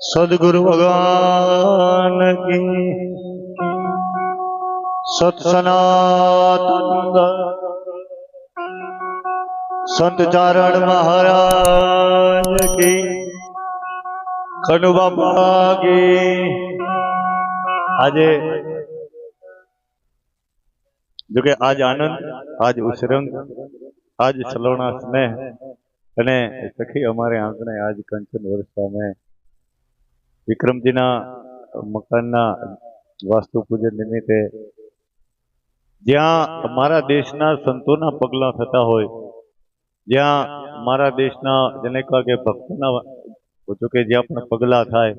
सदगुरु भगवान की सत सनातन संत चारण महाराज की खनु बाबा की આજે જો કે આજ આનંદ, આજ ઉસરંગ, આજ સલોણા સ્નેહ અને સખી અમારે આંગણે આજ કંચન વર્ષા में વિક્રમજીના મકાનના વાસ્તુ પૂજન નિમિત્તે જ્યાં મારા દેશના સંતોના પગલાં થતા હોય, જ્યાં મારા દેશના જેને કહે કે ભક્તોના જો કે જ્યાં પણ પગલાં થાય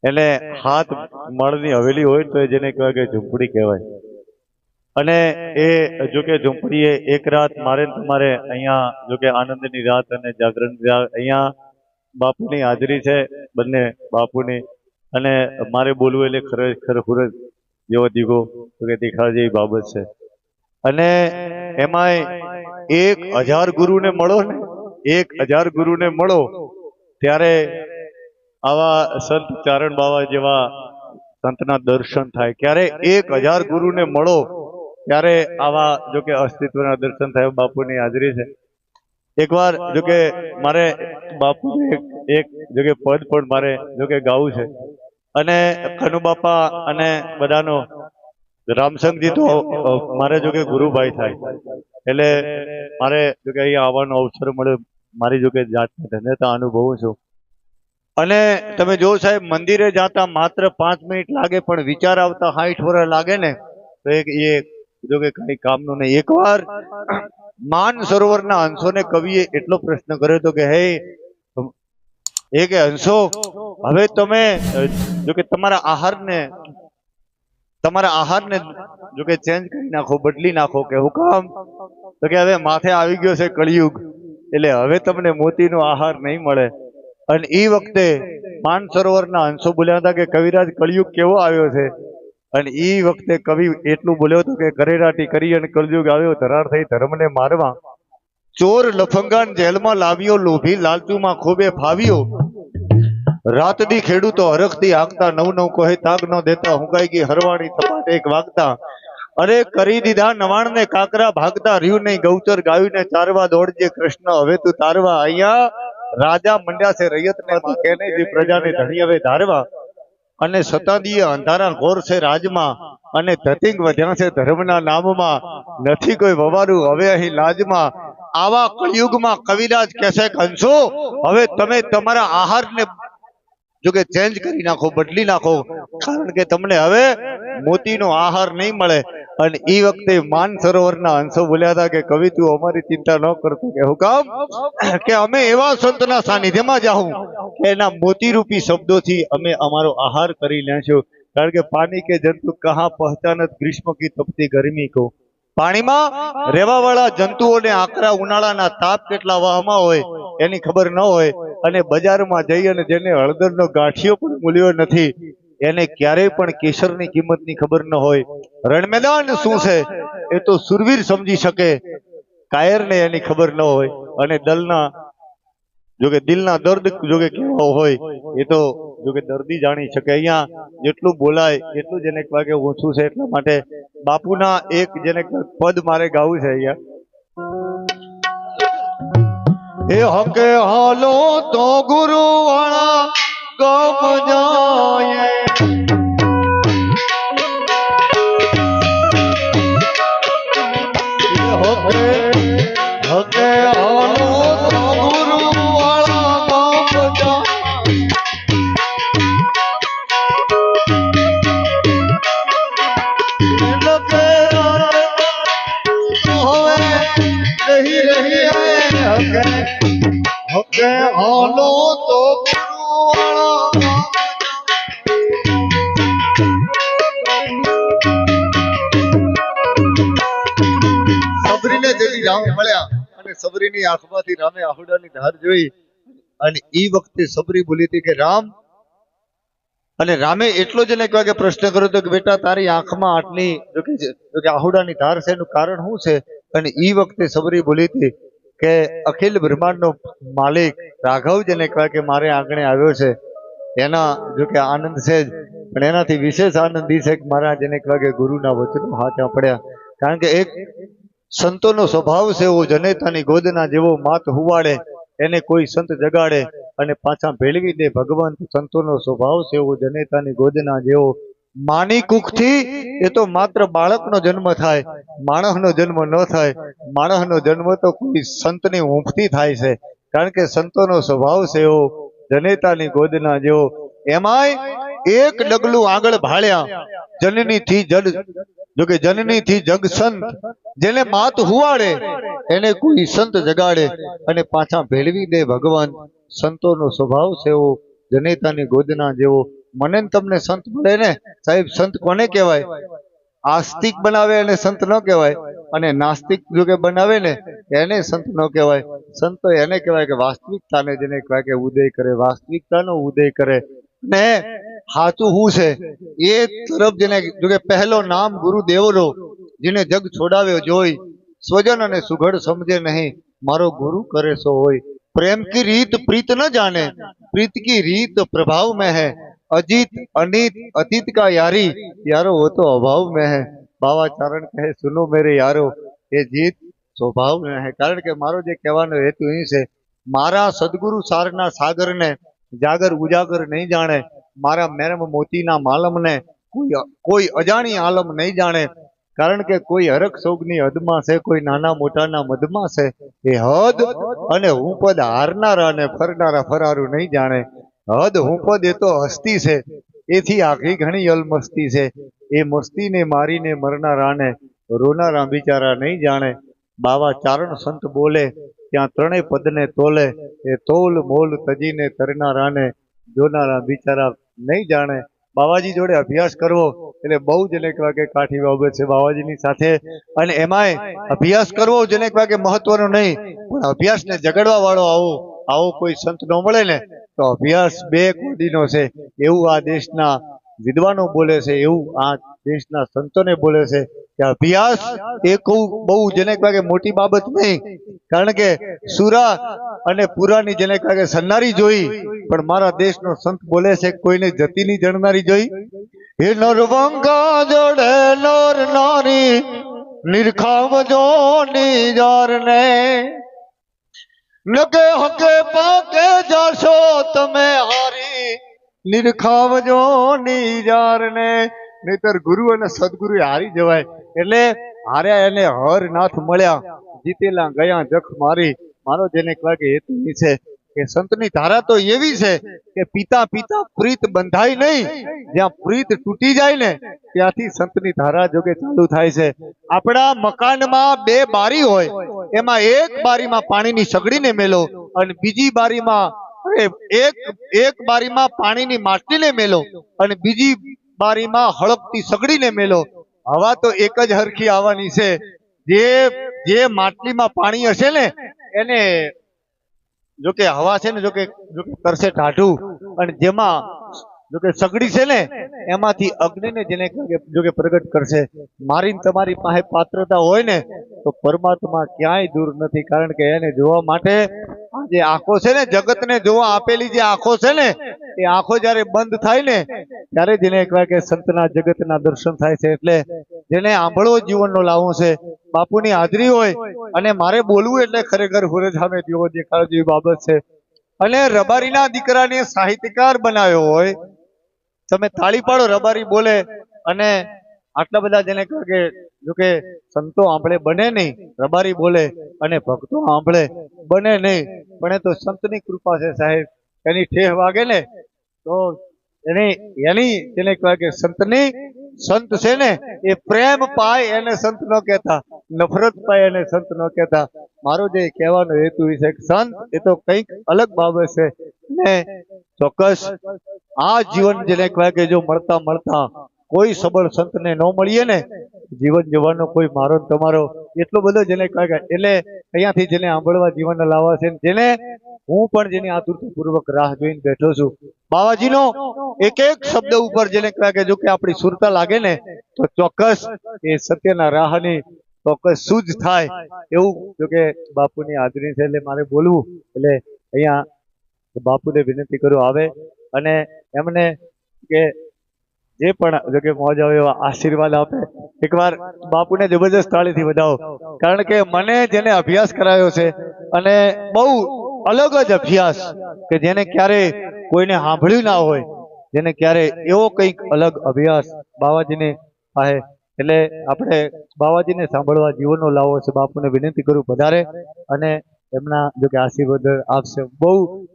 એટલે હાથ મળની હવેલી હોય તો જેને કહેવાય કે ઝૂંપડી કહેવાય. અને એ જો કે ઝૂંપડીએ એક રાત મારે તમારે અહીંયા જો કે આનંદની રાત અને જાગરણની રાત અહીંયા બાપુની હાજરી છે, બંને બાપુની. અને મારે બોલવું એટલે ખરેખર હુરજ જેવો દીવો તો કે દેખાવા જેવી બાબત છે. અને એમાંય 1000 ગુરુને મળો ને, 1000 ગુરુને મળો ત્યારે આવા સંત ચારણ બાવા જેવા સંતના દર્શન થાય. ક્યારે 1000 ગુરુને મળો ત્યારે આવા જો કે અસ્તિત્વના દર્શન થાય. બાપુની હાજરી છે. એકવાર જો કે મારે બાપુને એક જો કે પદ પણ મારે જો કે ગાવું છે. અને કનુ બાપા અને બધાનો રામસંગજી તો મારે જો કે ગુરુભાઈ થાય એટલે મારે જો કે અહીંયા આવવાનો અવસર મળ્યો. મારી જો કે જાતને ધન્યતા અનુભવું છું. અને તમે જો સાહેબ મંદિરે જાતા માત્ર 5 મિનિટ લાગે પણ વિચાર આવતા 60 વર્ષ લાગે ને તો એ જો કે કઈ કામનું નહીં. એકવાર માન સરોવરના હંસોને કવિએ એટલો પ્રશ્ન કર્યો હતો કે હે કે હંસો, હવે તમે જો કે તમારા આહારને જો કે ચેન્જ કરી નાખો, બદલી નાખો. કે હું કામ? તો કે હવે માથે આવી ગયો છે કળિયુગ, એટલે હવે તમને મોતીનો આહાર નહીં મળે. અને એ વખતે માન સરોવરના હંસો બોલ્યા હતા કે કવિરાજ કળિયુગ કેવો આવ્યો છે. અને એ વખતે કવિ એટલું બોલ્યો હતો કે કરેરાટી કરી અને કળિયુગ આવ્યો, ધરાર થઈ ધર્મને મારવા, ચોર લફંગાન જેલમાં લાવ્યો, લોભી લાલચુમાં ખોબે ફાવ્યો, રાતદી ખેડૂતો હરખથી આગતા, નવ કહે તાગ ન દેતા, હુંકાઈ ગઈ હરવાણી થપાટ એક વાગતા, અરે કરી દીધા નવાણને કાકરા ભાગતા, રહ્યું નહીં ગૌચર ગાયુંને ચારવા, દોડજે કૃષ્ણ હવે તું તારવા. અહીંયા રાજા મંડ્યા છે રૈયતને કેને જે પ્રજાને ધણી હવે ધારવા. અને સતાદીય અંધારા ઘોર છે રાજમાં, અને ધતિંગ વધ્યા છે ધર્મના નામમાં, નથી કોઈ વવારું હવે અહીં લાજમાં. આવા કળિયુગમાં કવિરાજ કહેશે હંસો, હવે તમે તમારા આહારને જો કે ચેન્જ કરી નાખો, બદલી નાખો, કારણ કે તમને હવે મોતીનો આહાર નહીં મળે. અને એ વખતે માન સરોવરના હંસો બોલ્યા હતા કે કવિ તું અમારી ચિંતા ન કરતો. કે હું કામ? કે અમે એવા સંતના સાનિધ્યમાં જાઉં કે એના મોતીરૂપી શબ્દોથી અમે અમારો આહાર કરી લેશું. કારણ કે પાણી કે જંતુ કહા પહચાનત ગ્રીષ્મ કી તપતી ગરમી કો. પાણીમાં રહેવા વાળા જંતુઓને આકરા ઉનાળાના તાપ કેટલા વહમાં હોય એની ખબર ન હોય. અને બજારમાં જઈ અને જેને હળદરનો ગાંઠિયો પણ મૂલ્યો નથી એને ક્યારેય પણ કેસરની કિંમતની ખબર ન હોય. રણમેદાન શું છે એ તો સુરવીર સમજી શકે, કાયરને એની ખબર ન હોય. અને દિલના દર્દ જો કે કેવો હોય એ તો જો કે દર્દી જાણી શકે. અહીંયા જેટલું બોલાય એટલું જેને વાગે ઓછું છે. એટલા માટે બાપુના એક જેને પદ મારે ગાવું છે અહીંયા. એ હકે હાલો તો ગુરુ વાળા ગમ જાય, હકે હાલો તો ગુરુ વાળા ગમ જાય, હકે હાલો તો સબરીને જેવી રામ મળ્યા અને સબરીની આંખમાંથી રામે આહુડાની ધાર જોઈ. અને એ વખતે સબરી બોલી હતી કે રામ. અને રામે એટલો જ એને કહ્યું કે પ્રશ્ન કર્યો હતો કે બેટા તારી આંખમાં આટલી જો કે આહુડાની ધાર છે, એનું કારણ શું છે? અને એ વખતે સબરી બોલી હતી કે અખિલ બ્રહ્માંડનો માલિક રાઘવ જેને કહે કે મારે આંગણે આવ્યો છે એના જો કે આનંદ છે જ, પણ એનાથી વિશેષ આનંદ એ છે કે મારા જેને કહેવાય કે ગુરુના વચનો હાચા પડ્યા. કારણ કે એક સંતોનો સ્વભાવ છે એવો, જનેતાની ગોદના જેવો માત હુવાડે એને કોઈ સંત જગાડે અને પાછા ભેળવી દે ભગવાન. સંતોનો સ્વભાવ છે એવો, જનેતાની ગોદના જેવો. માની કુખથી એ તો માત્ર બાળકનો જન્મ થાય, માણસનો જન્મ ન થાય. માણસનો જન્મ તો કોઈ સંતની ઊંઘથી થાય છે. કારણ કે સંતોનો સ્વભાવ છે એવો, જનેતાની ગોદના જેવો. એમાંય એક ડગલું આગળ ભાળ્યા, જનની થી જડ જોકે જનની થી જગ સંત, જેને માત હુવાડે એને કોઈ સંત જગાડે અને પાછા ભેળવી દે ભગવાન. સંતોનો સ્વભાવ છે એવો, જનેતાની ગોદના જેવો. મને ને તમને સંત મળે ને સાહેબ, સંત કોને કહેવાય? આસ્તિક બનાવે એને સંત ન કહેવાય, અને નાસ્તિક જો કે બનાવે ને એને સંત ન કહેવાય. સંત તો એને કહેવાય કે વાસ્તવિકતાને જેને કહેવાય કે ઉદય કરે, વાસ્તવિકતાનો ઉદય કરે. ને સાચું શું છે એ તરફ જેને જો કે પહેલો નામ ગુરુદેવનો, જેને જગ છોડાવ્યો જોઈ, સ્વજન અને સુઘડ સમજે નહીં, મારો ગુરુ કરે સો હોય. प्रेम की रीत प्रीत न जाने, प्रीत की रीत प्रभाव में है, अजीत अनीत अतीत का यारी, यारो वो तो अभाव में है. बाबा चारण कहे सुनो मेरे यारो, ये जीत स्वभाव में है. कारण के मारो जे कहेવાનો હેતુ એ છે, મારા સદગુરુ સારના સાગરને જાગર ઉજાગર નહીં જાણે, મારા મેરમ મોતીના માલમને કોઈ અજાણી આલમ નહીં જાણે. કારણ કે કોઈ હરખ સોગની હદમાં છે, કોઈ નાના મોટાના મદમાં છે. એ હદ અને હું પદ હારનારા ને ફરનારા ફરારું નહીં જાણે. હદ હું પદ એ તો હસ્તી છે, એથી આખી ઘણી અલમસ્તી છે. એ મસ્તીને મારીને મરનારાને રોનારા બિચારા નહીં જાણે. બાવા ચારણ સંત બોલે ત્યાં ત્રણેય પદને તોલે, એ તોલ મોલ તજીને તરનારાને જોનારા બિચારા નહીં જાણે. બાવાજી જોડે અભ્યાસ કરવો એટલે બહુ જ એને કહેવાય કે કાઠી બાબત છે બાવાજીની સાથે. અને એમાંય અભ્યાસ કરવો જેને કહેવાય કે મહત્વનો નહીં, પણ અભ્યાસને જગાડવા વાળો આવો કોઈ સંત ન મળે ને તો અભ્યાસ બે કોડીનો છે, એવું આ દેશના વિદ્વાનો બોલે છે, એવું આ દેશના સંતોને બોલે છે કે અભ્યાસ એ બહુ જેને કહેવાય કે મોટી બાબત નહીં. કારણ કે સુરા અને પુરાની જેને કહેવાય કે સન્નારી જોઈ, પણ મારા દેશનો સંત બોલે છે કોઈને જતીની જણનારી જોઈ. હે નરવંગા જોડે નર નારી, નિરખાવજો નિજારને, નકે હકે પાકે જાશો તમે હારી, નિરખાવજો નિજારને. નહીતર ગુરુ અને સદગુરુ હારી જવાય. એટલે હાર્યા એને હર નાથ મળ્યા, જીતેલા ગયા જખ મારી. મારો જેને કહેવાય કે હેતુ છે કે સંતની ધારા તો એવી છે કે પિતા પિતા પ્રીત બંધાય નહીં, જ્યાં પ્રીત તૂટી જાય ને ત્યાંથી સંતની ધારા જોકે ચાલુ થાય છે. આપણા મકાનમાં બે બારી હોય, એમાં એક બારીમાં પાણીની સગડીને મેલો અને બીજી બારીમાં એક બારીમાં પાણીની માટલીને મેલો અને બીજી બારીમાં હળપતી સગડીને મેલો. હવા તો એક જ હરખી આવવાની છે. જે માટલીમાં પાણી હશે ને એને જોકે હવા છે ને જોકે કરશે ટાઢું, અને જેમાં જોકે સગડી છે ને એમાંથી અગ્નિને જેને જોકે પ્રગટ કરશે. મારી તમારી પાસે પાત્રતા હોય ને તો પરમાત્મા ક્યાંય દૂર નથી. કારણ કે એને જોવા માટે આ જે આંખો છે ને, જગતને જોવા આપેલી જે આંખો છે ને, એ આંખો જયારે બંધ થાય ને ત્યારે જેને કહેવાય કે સંતના જગતના દર્શન થાય છે. એટલે જેને આંભળો જીવનનો લાવો છે, બાપુની હાજરી હોય અને મારે બોલવું એટલે ખરેખર હુરજ સામે દીવો દેખાડો જેવી બાબત છે. અને રબારીના દીકરાને સાહિત્યકાર બનાવ્યો હોય, તમે તાળી પાડો રબારી બોલે, અને આટલા બધા જેને કહે કે જોકે સંતો આંભળે બને નહીં, રબારી બોલે અને ભક્તો આંભળે બને નહીં. પણ એ તો સંતની કૃપા છે સાહેબ. એની ઠેહ વાગે ને તો એની જેને કહેવાય કે સંતની સંત છે ને એ પ્રેમ પાય એને સંત ન કહેતા, નફરત પાય એને સંત ન કહેતા. મારો જે કહેવાનો હેતુ છે કે સંત એ તો કંઈક અલગ બાબત છે ને. ચોક્કસ આ જીવન જેને કહેવાય કે જો મળતા કોઈ સબળ સંતને ન મળીએ ને, જીવન જીવવાનો કોઈ મારો તમારો એટલો બધો જેને કહેવાય કે એટલે અહીંયાથી જેને આંભળવા જીવન લાવવા છે, જેને હું પણ જેની આતુરતાપૂર્વક રાહ જોઈને બેઠો છું. બાવાજીનો એક એક શબ્દ ઉપર જેને કહેવાય કે જો કે આપણી સુરતા લાગે ને તો ચોક્કસ એ સત્યના રાહની ચોક્કસ સૂઝ થાય. એવું જો કે બાપુની હાજરી છે એટલે મારે બોલવું, એટલે અહીંયા બાપુને વિનંતી કરું આવે અને એમને કે જે પણ જો કે મોજ આવે એવા આશીર્વાદ આપે. એકવાર બાપુને જબરજસ્ત તાળીથી વધાવો, કારણ કે મને જેને અભ્યાસ કરાયો છે અને બહુ અલગ જ અભ્યાસ કે જેને ક્યારે કોઈને સાંભળ્યું ના હોય, જેને ક્યારે એવો કંઈક અલગ અભ્યાસ બાવાજીને आहे. એટલે આપણે બાવાજીને સાંભળવા જીવનનો લાવો છે. બાપુને વિનંતી કરું પધારે અને એમના જો કે આશીર્વાદ આપશે. બહુ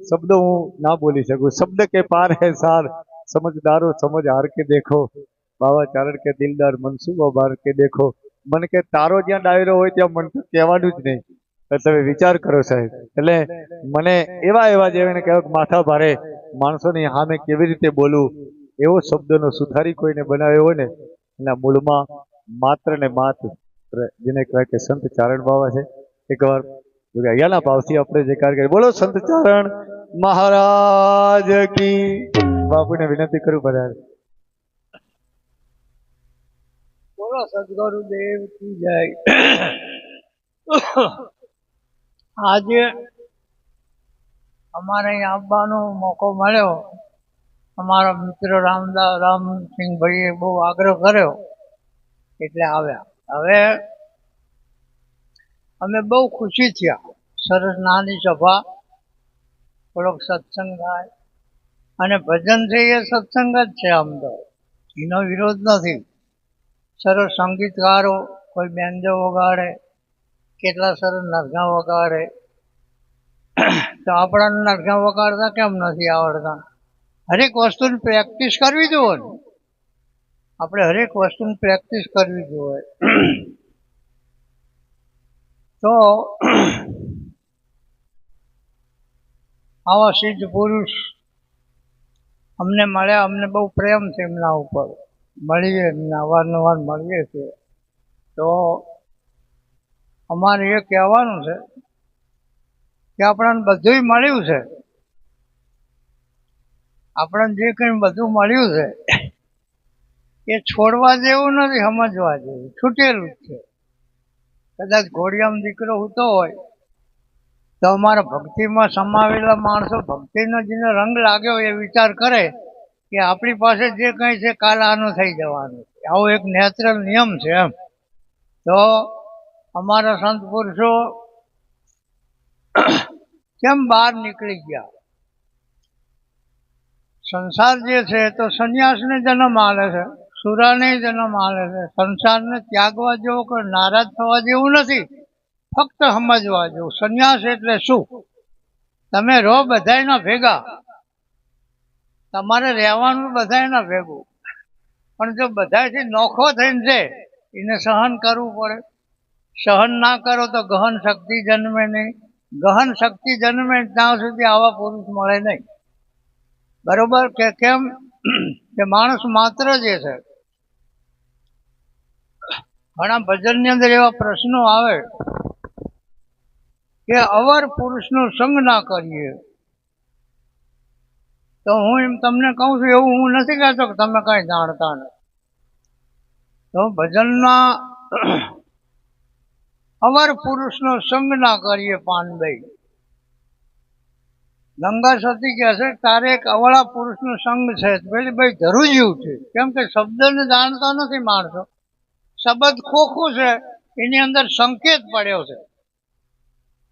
શબ્દો હું ના બોલી શકું. શબ્દ કે પાર હે સાર, સમજદારો સમજ હાર કે દેખો, બાવા ચારણ કે દિલદાર મનસુબો બાર કે દેખો. મન કે તારો જ્યાં ડાયરો હોય ત્યાં મન તો કહેવાનું જ નહીં. તમે વિચાર કરો સાહેબ. એટલે મને એવા એવા જેને કહેવાય માથા ભારે માણસોની સામે કેવી રીતે બોલવું, એવો શબ્દનો સુથારી કોઈને બનાવ્યો હોય ને એના મૂળમાં માત્ર ને માત્ર જેને કહેવાય કે સંત ચારણ બાવા છે. એકવાર અહીંયાના ભાવથી આપણે જે કાર્ય કરીએ, બોલો સંત ચારણ મહારાજ કી. બાપુને વિનંતી કરું બધાને. બોલો સદગુરુ દેવ કી જય. આજે અમારે અહીં આવવાનો મોકો મળ્યો. અમારા મિત્ર રામસિંહભાઈએ બહુ આગ્રહ કર્યો એટલે આવ્યા. હવે અમે બહુ ખુશી થયા. સરસ નાની સભા, થોડોક સત્સંગ થાય અને ભજન છે એ સત્સંગ જ છે. આમ તો એનો વિરોધ નથી. સરસ સંગીતકારો, કોઈ બેન્જો વગાડે, કેટલા સરસ નરઘા વગાડે. તો આપણાને નરઘા વગાડતા કેમ નથી આવડતા? હરેક વસ્તુની પ્રેક્ટિસ કરવી જોઈએ ને. આપણે હરેક વસ્તુની પ્રેક્ટિસ કરવી જોઈએ. તો આવા સિદ્ધ પુરુષ અમને મળ્યા. અમને બહુ પ્રેમ છે એમના ઉપર. મળીએ, એમને અવારનવાર મળીએ છીએ. તો અમારે એ કહેવાનું છે કે આપણને બધું મળ્યું છે. આપણને જે કંઈ બધું મળ્યું છે એ છોડવા જેવું નથી, સમજવા જેવું. છૂટેલું જ છે. કદાચ ઘોડિયામાં દીકરો હોતો હોય તો અમારા ભક્તિમાં સમાવેલા માણસો ભક્તિનો જેને રંગ લાગ્યો એ વિચાર કરે કે આપણી પાસે જે કંઈ છે કાલ આનું થઈ જવાનું. આવો એક નેચરલ નિયમ છે એમ. તો અમારા સંત પુરુષો કેમ બહાર નીકળી ગયા? સંસાર જે છે તો સંન્યાસને જન્મ આલે છે, સુરાને જન્મ આલે છે. સંસારને ત્યાગવા જેવો કે નારાજ થવા જેવું નથી, ફક્ત સમજવા જેવું. સંન્યાસ એટલે શું? તમે રહો બધાયના ભેગા, તમારે રહેવાનું બધાયના ભેગું, પણ જો બધાયથી નોખો થઈને છે એને સહન કરવું પડે. સહન ના કરો તો ગહન શક્તિ જન્મે નહીં. ગહન શક્તિ જન્મે ત્યાં સુધી આવા પુરુષ મળે નહીં. બરોબર કે કેમ? કે માણસ માત્ર જે છે, ઘણા ભજનની અંદર એવા પ્રશ્નો આવે કે અવર પુરુષનો સંગ ના કરીએ. તો હું એમ તમને કહું છું, એવું હું નથી કહેતો કે તમે કઈ જાણતા નથી. તો ભજનમાં અવર પુરુષનો સંગ ના કરીએ પાનભાઈ. ગંગા સતી કહે છે તારે એક અવળા પુરુષનો સંગ છે. પેલી ભાઈ ધરુજ્યું છે. કેમ કે શબ્દને જાણતા નથી માણસો. શબ્દ ખોખું છે, એની અંદર સંકેત પડ્યો છે.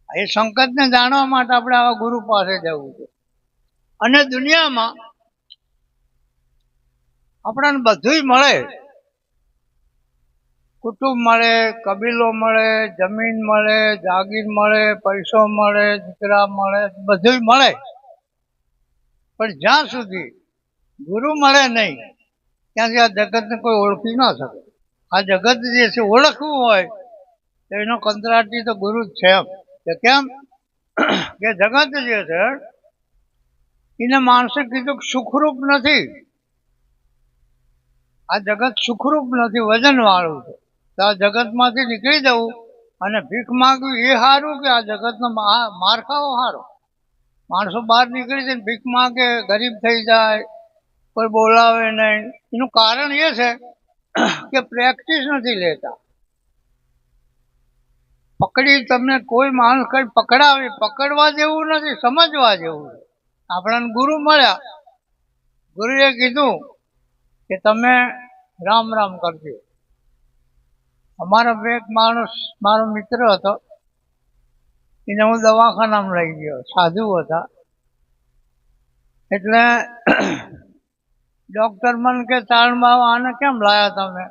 એ સંકેતને જાણવા માટે આપણે આવા ગુરુ પાસે જવું છે. અને દુનિયામાં આપણને બધું મળે. કુટુંબ મળે, કબીલો મળે, જમીન મળે, જાગીર મળે, પૈસો મળે, દીકરા મળે, બધું મળે. પણ જ્યાં સુધી ગુરુ મળે નહીં ત્યાં સુધી આ જગતને કોઈ ઓળખી ના શકે. આ જગત જે છે ઓળખવું હોય તો એનો કંત્રાટી તો ગુરુ જ છે. એમ કે કેમ કે જગત જે છે એને માણસે કીધું કે સુખરૂપ નથી. આ જગત સુખરૂપ નથી, વજન વાળું છે. તો આ જગતમાંથી નીકળી જવું અને ભીખ માંગવી એ સારું કે આ જગતનો માર ખાવો સારો? માણસો બહાર નીકળી જાય ભીખ માંગે, ગરીબ થઈ જાય, કોઈ બોલાવે નહીં. એનું કારણ એ છે કે પ્રેક્ટિસ નથી લેતા. પકડી તમને કોઈ માણસ કઈ પકડાવે, પકડવા જેવું નથી, સમજવા જેવું. આપણને ગુરુ મળ્યા ગુરુએ કીધું કે તમે રામ રામ કરજો. અમારો એક માણસ મારો મિત્ર હતો, એને હું દવાખાનામાં લઈ ગયો. સાધુ હતા. એટલે ડોક્ટર મને કે તાળમાં આને કેમ લાયા તમે?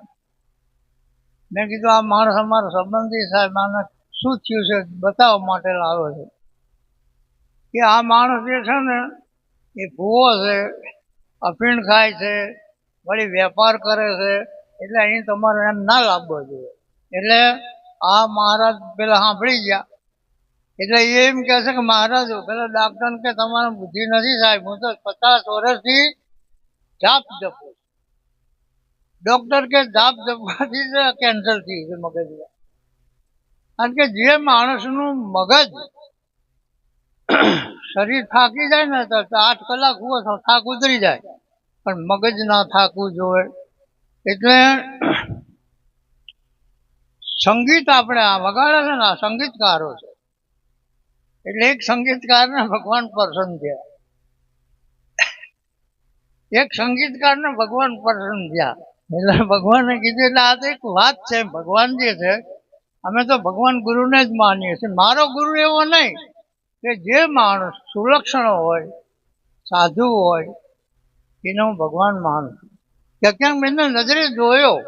મેં કીધું આ માણસ અમારો સંબંધી સાહેબ, આને શું થયું છે બતાવવા માટે લાવ્યો છે. કે આ માણસ જે છે ને એ ભૂવો છે, અફીણ ખાય છે, વળી વેપાર કરે છે, એટલે અહીં તમારે એમ ના લાવવો જોઈએ. એટલે આ મહારાજ પેલા સાંભળી ગયા. એટલે એ એમ કહે છે કે મહારાજ પેલા ડાક્ટર કે તમારે બુદ્ધિ નથી સાહેબ, હું તો 50 વર્ષથી જાપ જપું. ડોક્ટર કે જાપ જપવાથી કેન્સર થયું છે મગજમાં. કારણ કે જે માણસનું મગજ શરીર થાકી જાય ને તો 8 કલાક હુઓ તો થાક ઉતરી જાય, પણ મગજ ના થાકવું જોઈએ. એટલે સંગીત આપણે આ વગાડે છે ને, આ સંગીતકારો છે. એટલે એક સંગીતકારને ભગવાન પ્રસન્ન થયા. એક સંગીતકારને ભગવાન પ્રસન્ન થયા. એટલે ભગવાને કીધું, એટલે આ તો એક વાત છે. ભગવાન જે છે, અમે તો ભગવાન ગુરુને જ માનીએ છીએ. મારો ગુરુ એવો નહીં કે જે માણસ સુલક્ષણ હોય, સાધુ હોય, એને હું ભગવાન માનું છું. કે ક્યાંક એને નજરે જોયો.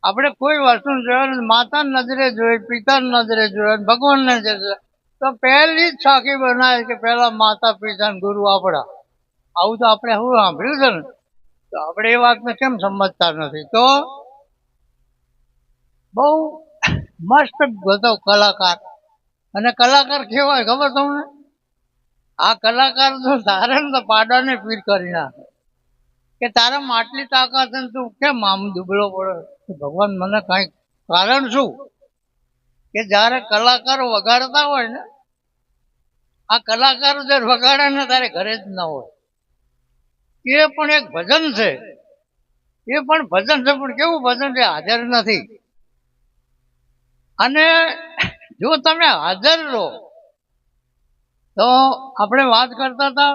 આપણે કોઈ વસ્તુ જોયો, માતાની નજરે જોઈ, પિતાની નજરે જોયો, ભગવાનને નજરે, તો પહેલી જ સાખી બનાવે કે પહેલા માતા પિતા ગુરુ આપણા. આવું તો આપણે શું સાંભળ્યું છે ને, તો આપણે એ વાતને કેમ સમજતા નથી? તો બહુ મસ્ત હતો કલાકાર. અને કલાકાર કેવાય ખબર તમને? આ કલાકાર તો તારે ને તો પાડાને પીર કરી નાખે કે તારામાં આટલી તાકાત છે, તું કેમ આમ દુબળો પડે? ભગવાન મને કઈ કારણ શું? કે જયારે કલાકારો વગાડતા હોય ને, આ કલાકારો જયારે વગાડે ને તારે ઘરે જ ના હોય. એ પણ એક ભજન છે. એ પણ ભજન છે, પણ કેવું ભજન છે? હાજર નથી. અને જો તમે હાજર રહો તો આપણે વાત કરતા હતા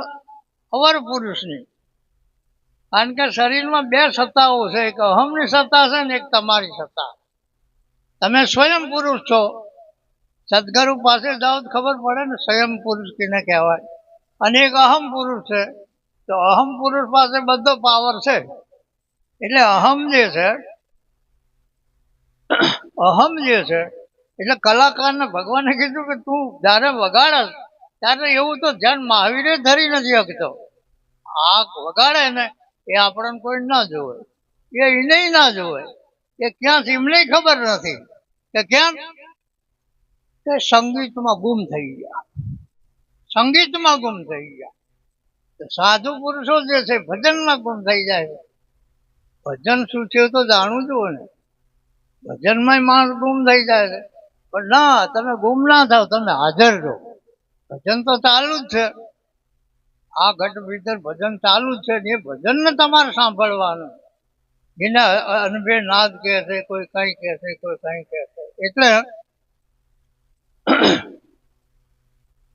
અવર પુરુષની. કારણ કે શરીરમાં 2 સત્તાઓ છે, એક અહમની સત્તા છે ને એક તમારી સત્તા. તમે સ્વયં પુરુષ છો. સદગુરુ પાસે જાઓ તો ખબર પડે ને સ્વયં પુરુષ કેને કહેવાય. અને એક અહમ પુરુષ છે. તો અહમ પુરુષ પાસે બધો પાવર છે. એટલે અહમ જે છે, એટલે કલાકારને ભગવાને કીધું કે તું જયારે વગાડસ ત્યારે એવું તો ધ્યાન મહાવીરે ધરી નથી શકતો. આ વગાડે ને એ આપણને કોઈ ના જોવે, એ એને ના જોવે. એ ક્યાં એમને ખબર નથી કે કેમ કે સંગીતમાં ગુમ થઈ ગયા. સંગીતમાં ગુમ થઈ ગયા. સાધુ પુરુષો જે છે ભજનમાં ગુમ થઈ જાય. ભજન શું છે તો જાણવું જોઈએ ને. ભજનમાં માણસ ગુમ થઈ જાય છે. પણ ના, તમે ગુમ ના થાવ, તમે હાજર રહો. ભજન તો ચાલુ જ છે. આ ઘટ ભીતર ભજન ચાલુ જ છે. એ ભજનને તમારે સાંભળવાનું. એને અનભે નાદ કહે છે, કોઈ કઈ કહે છે, કોઈ કઈ કહે છે. એટલે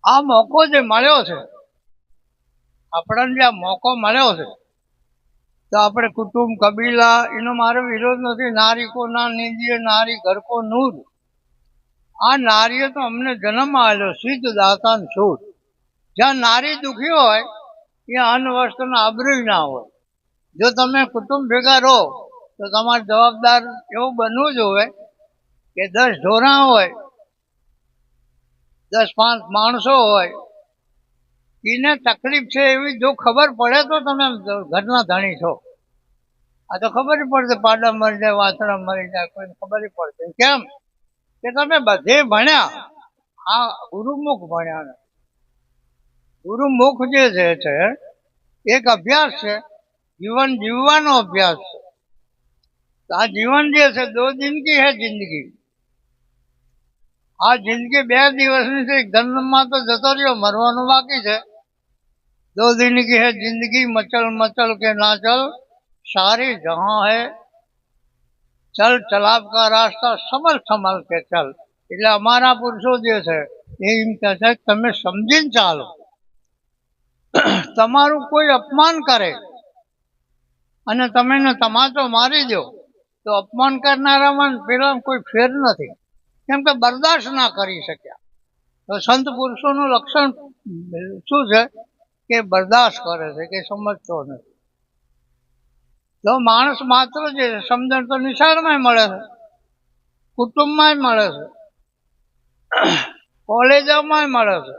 આ મોકો જે મળ્યો છે, આપણને જે આ મોકો મળ્યો છે, તો આપણે કુટુંબ કબીલા એનો મારો વિરોધ નથી. નારી કો ના નીંદીએ, નારી ઘર કો નૂર. આ નારીએ તો અમને જન્મ આપ્યો, સિદ્ધ દાતા છૂટ. જ્યાં નારી દુખી હોય ત્યાં અન્ન વસ્ત્ર આબરૂ ના હોય. જો તમે કુટુંબ ભેગા રહો તો તમારે જવાબદાર એવું બનવું જોઈએ કે 10 ઢોરા હોય, 10-5 માણસો હોય, એને તકલીફ છે એવી જો ખબર પડે તો તમે ઘરના ધણી છો. આ તો ખબર પડશે, પાડા મરી જાય, વાછડા મરી જાય, કોઈને ખબર પડશે. કેમ કે તમે બધે ભણ્યા, આ ગુરુમુખ ભણ્યા ને. ગુરુમુખ જે છે એક અભ્યાસ છે, જીવન જીવવાનો અભ્યાસ છે. આ જીવન જે છે 2 જિંદગી હે જિંદગી. આ જિંદગી 2 દિવસની છે. જન્મમાં તો જતો રહ્યો, મરવાનું બાકી છે. 2 दिन की है जिंदगी, मचल मचल के ना चल, सारी जहां है चल चलाव का रास्ता, संभल संभल के चल. એટલે અમારા પુરુષો જે છે એ એમ કહે છે તમે સમજીને ચાલો. તમારું કોઈ અપમાન કરે અને તમે એને તમાચો મારી દો તો અપમાન કરનારામાં ને પેલા કોઈ ફેર નથી, કેમ કે બરદાશ્ત ના કરી શક્યા. તો સંત પુરુષોનું લક્ષણ શું છે કે બરદાશ્ત કરે છે, કે સમજતો નથી. તો માણસ માત્ર જે સમજણ તો નિશાળમાં મળે છે, કુટુંબમાં મળે છે, કોલેજોમાં મળે છે.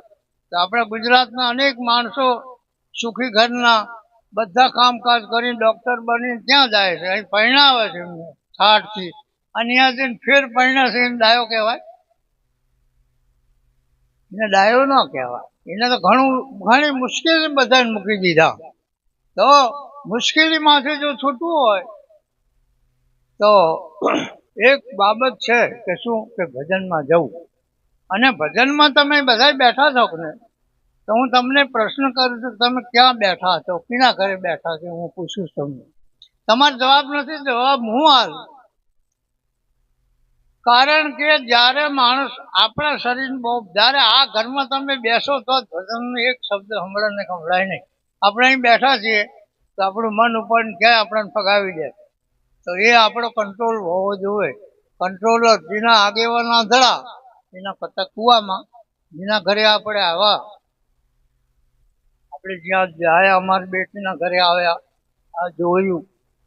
તો આપણા ગુજરાતના અનેક માણસો સુખી ઘરના બધા કામકાજ કરીને ડોક્ટર બની ત્યાં જાય છે, અહીં પરણાવે છે એમને 60 થી, અને ત્યાં જઈને ફેર પરણે છે એને ડાયો કહેવાય? એને ડાયો ન કહેવાય. એને તો ઘણી મુશ્કેલી બધાને મૂકી દીધા. તો મુશ્કેલીમાંથી જો છૂટવું હોય તો એક બાબત છે કે શું, કે ભજનમાં જવું. અને ભજનમાં તમે બધા બેઠા છો ને, તો હું તમને પ્રશ્ન કરું છું, તમે ક્યાં બેઠા છો, કીના ઘરે બેઠા છો, હું પૂછું તમને. તમારો જવાબ નથી, જવાબ હું હાલ. કારણ કે જ્યારે માણસ આપણા શરીર જ્યારે આ ઘરમાં તમે બેસો તો જ ભજનનો એક શબ્દ સંભળાય નહીં. આપણે અહીં બેઠા છીએ તો આપણું મન ઉપર ક્યાંય આપણને ફગાવી દે, તો એ આપણો કંટ્રોલ હોવો જોઈએ. કંટ્રોલર જેના આગેવાના ધડા એના પત્તા કુવામાં, જેના ઘરે આપણે આવ્યા, આપણે જ્યાં જાય અમારી બેટીના ઘરે આવ્યા, આ જોયું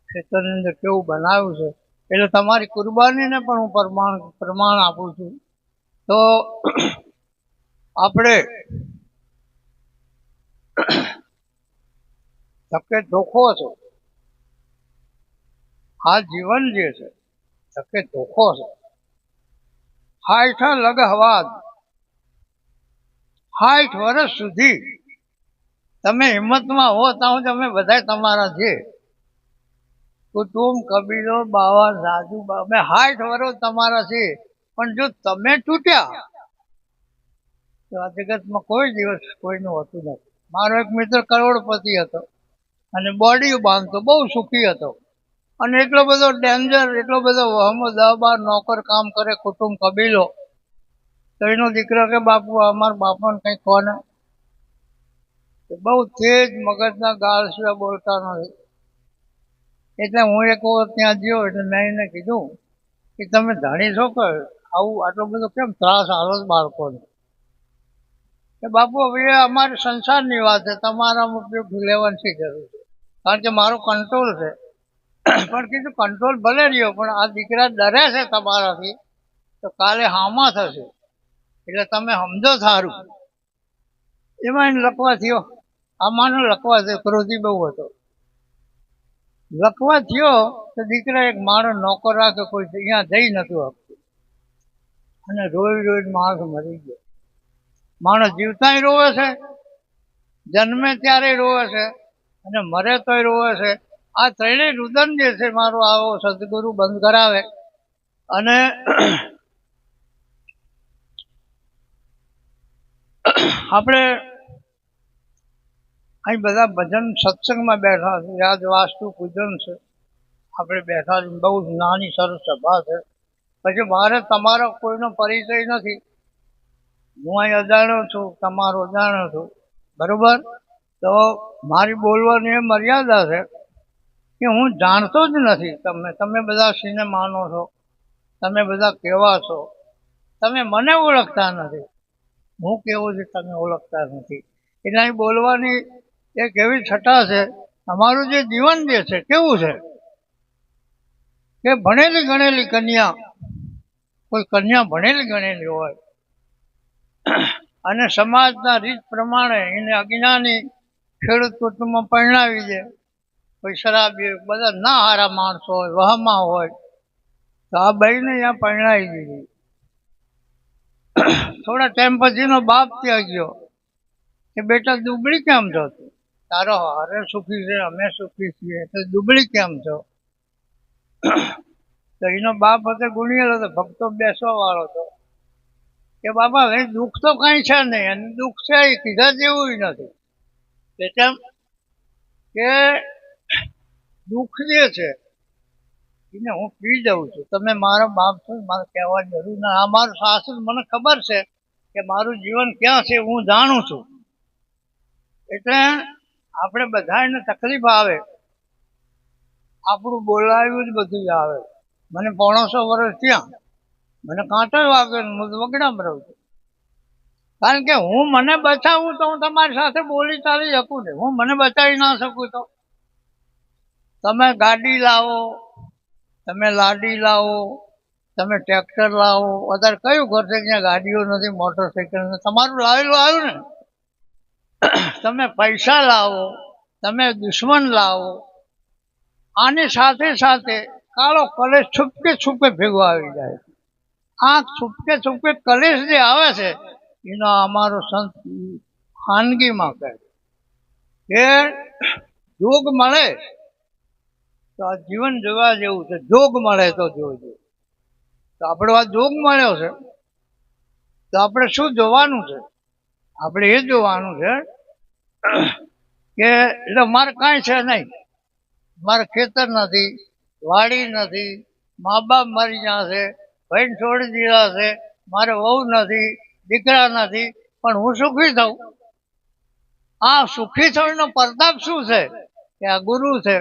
ખેતરની અંદર કેવું બનાવ્યું છે, એટલે તમારી કુરબાનીને પણ હું પ્રમાણ આપું છું. તો આપણે ધકે ધોખો છે, આ જીવન જે છે ધકે ધોખો છે. 60 લગહવાદ 60 વર્ષ સુધી તમે હિંમતમાં હો ત્યાં તમે બધા તમારા છે, કુટુંબ કબીલો બાવા સાધુ અમે 60 વર્ષ તમારા છે. પણ જો તમે તૂટ્યા તો આ જગતમાં કોઈ દિવસ કોઈનું હોતું નથી. મારો એક મિત્ર કરોડપતિ હતો અને બોડી બાંધતો, બહુ સુખી હતો, અને એટલો બધો ડેન્જર, એટલો બધો વહમો 10-12 નોકર કામ કરે, કુટુંબ કબીલો. તો એનો દીકરો કે બાપુ અમારા બાપાને કંઈ કોને, બહુ તેજ મગજના ગાળ સિવાય બોલતા નથી. એટલે હું એક વખત ત્યાં ગયો, એટલે મેં એને કીધું કે તમે જાણી છો કે આવું આટલો બધો કેમ ત્રાસ આલો બાળકોને? કે બાપુ હવે અમારી સંસારની વાત છે, તમારા ઉપયોગ લેવાની શી જરૂર છે, કારણ કે મારો કંટ્રોલ છે. પણ કીધું કંટ્રોલ ભલે રહ્યો, પણ આ દીકરા ડરે છે તમારાથી, તો કાલે હામાં થશે, એટલે તમે સમજો સારું. એમાં એને લખવા થયો, આમાંનો લખવા થયો, ક્રોધી બહુ હતો. લખવા થયો તો દીકરા એક માણસ નોકર રાખે, કોઈ અહીંયા જઈ નતું આપતું, અને રોજ માણસ મરી ગયો. માણસ જીવતાય રોવે છે, જન્મે ત્યારે રોવે છે, અને મરે તોય રોવે છે. આ ત્રણેય રુદન જે છે મારો આવો સદગુરુ બંધ કરાવે. અને આપણે અહીં બધા ભજન સત્સંગમાં બેઠા છે, યાદ વાસ્તુ પૂજન છે, આપણે બેઠા છે, બહુ નાની સરસ સભા છે. પછી મારે તમારો કોઈનો પરિચય નથી, હું અહીં અજાણ્યો છું, તમારો અજાણ્યો છું, બરોબર? તો મારી બોલવાની એ મર્યાદા છે કે હું જાણતો જ નથી તમે બધા શીને માનો છો, તમે બધા કેવા છો, તમે મને ઓળખતા નથી, હું કેવો છું તમે ઓળખતા નથી. એટલે અહીં બોલવાની એક એવી છટા છે. અમારું જે જીવન જે છે કેવું છે કે ભણેલી ગણેલી કન્યા, કોઈ કન્યા ભણેલી ગણેલી હોય અને સમાજના રીત પ્રમાણે એને અજ્ઞાની ખેડૂત કુટુંબમાં પરણાવી દે, કોઈ શરાબી, બધા ના હારા માણસો હોય, વહમાં હોય, તો આ ભાઈને અહીંયા પરણાવી દીધી. થોડા ટાઈમ પછીનો બાપ ત્યાં ગયો કે બેટા દુબળી કેમ છો, તારો હારે સુખી છે, અમે સુખી છીએ, તો દુબળી કેમ છો? તો એનો બાપ હતો ગુણિયેલ હતો, ભક્તો બેસવા વાળો હતો, કે બાપા હવે દુઃખ તો કઈ છે નહીં, અને દુઃખ છે એ કીધા જેવું નથી. કેમ કે દુઃખ જે છે એને હું પી જાઉં છું, તમે મારા બાપ છો, મારે કહેવાની જરૂર ના. આ મારું શાસ્ત્ર, મને ખબર છે કે મારું જીવન ક્યાં છે, હું જાણું છું. એટલે આપણે બધાને તકલીફ આવે આપણું બોલાયું જ બધું આવે. મને 500 વર્ષ ત્યાં મને કાંટો વાગે ને હું તો વગડામાં રહું છું. કારણ કે હું મને બચાવું તો હું તમારી સાથે બોલી ચાલી શકું ને. હું મને બચાવી ના શકું તો તમે ગાડી લાવો, તમે લાડી લાવો, તમે ટ્રેક્ટર લાવો. અત્યારે કયું ઘર છે જ્યાં ગાડીઓ નથી, મોટરસાઇકલ નથી? તમારું લાવેલું આવ્યું ને. તમે પૈસા લાવો, તમે દુશ્મન લાવો, આની સાથે સાથે કાળો કલેશ છુપકે છુપકે ભેગો આવી જાય. આ છુપકે છુપકે કલેશ જે આવે છે એનો અમારો સંત ખાનગીમાં કહે કે જોગ મળે તો આ જીવન જોવા જેવું છે. જોગ મળે તો જોજો. તો આપણો આ જોગ મળ્યો છે તો આપણે શું જોવાનું છે? આપણે એ જોવાનું છે કે એટલે મારે કાંઈ છે નહીં, મારે ખેતર નથી, વાડી નથી, મા બાપ મરી ગયા છે, ભાઈ છોડી દીધા છે, મારે વહુ નથી, દીકરા નથી, પણ હું સુખી થઉં. આ સુખી થવાનો પ્રતાપ શું છે? કે આ ગુરુ છે.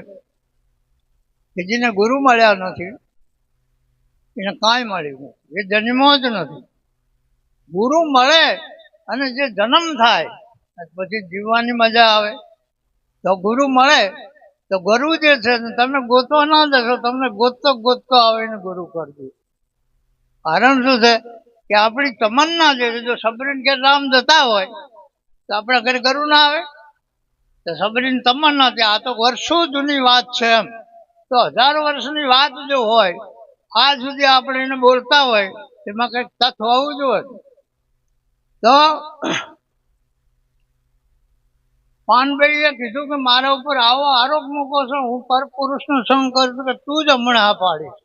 કે જેને ગુરુ મળ્યા નથી એને કાંઈ મળ્યું નથી, એ જન્મો જ નથી. ગુરુ મળે અને જે જન્મ થાય પછી જીવવાની મજા આવે. તો ગુરુ મળે તો ગુરુ જે છે તમે ગોતવા ના જશો, તમને ગોતતો ગોતતો આવીને ગુરુ કરજો. કારણ શું છે કે આપણી તમન્ના જે છે, જો સબરીન કે રામ જતા હોય તો આપણા ઘરે ગુરુ ના આવે. તો સબરીન તમન્ના છે, આ તો વર્ષો જૂની વાત છે. એમ તો 1000 વર્ષની વાત જો હોય, આજ સુધી આપણે એને બોલતા હોય એમાં કંઈક તથ્ય હોવું જોઈએ. તો પાનભાઈએ કીધું કે મારા ઉપર આવો આરોપ મૂકો છો, હું પર પુરુષનો સંગ કરું છું કે તું જ હમણાં હા પાડીશ.